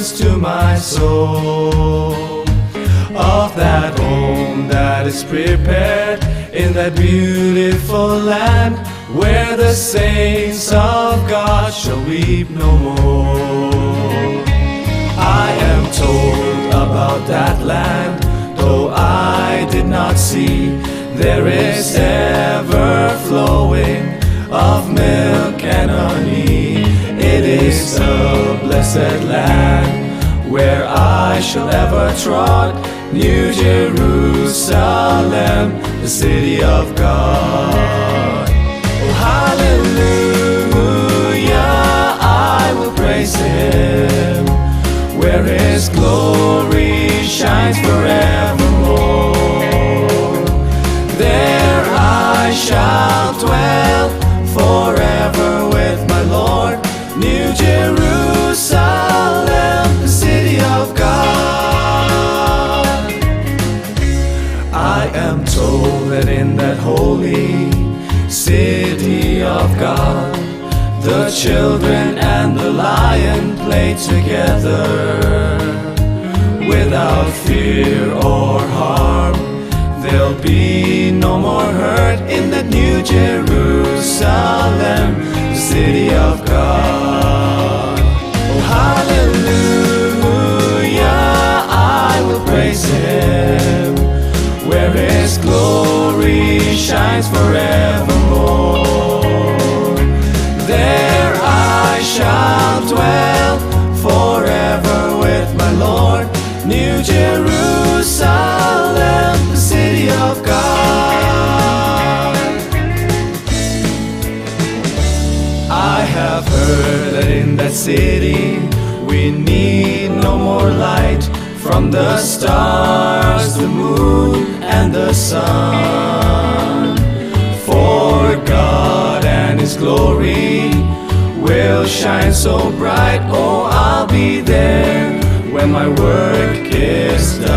returns to my soul, of that home that is prepared in that beautiful land, where the saints of God shall weep no more. I am told about that land, though I did not see. There is ever flowing of milk and honey. It is a blessed land where I shall ever trod, New Jerusalem, the city of God. Oh, hallelujah, I will praise Him, where His glory shines forevermore. There I shall dwell forever with my Lord, New Jerusalem, the city of God. I am told that in that holy city of God, the children and the lion play together without fear or harm. There'll be no more hurt in that New Jerusalem, the city of God. Oh, hallelujah, I will praise Him, where His glory shines forevermore. There I shall dwell forever with my Lord, New Jerusalem, the city of God. I have heard that in that city we need no more light from the stars, the moon, and the sun. For God and His glory will shine so bright. Oh, I'll be there when my work is done.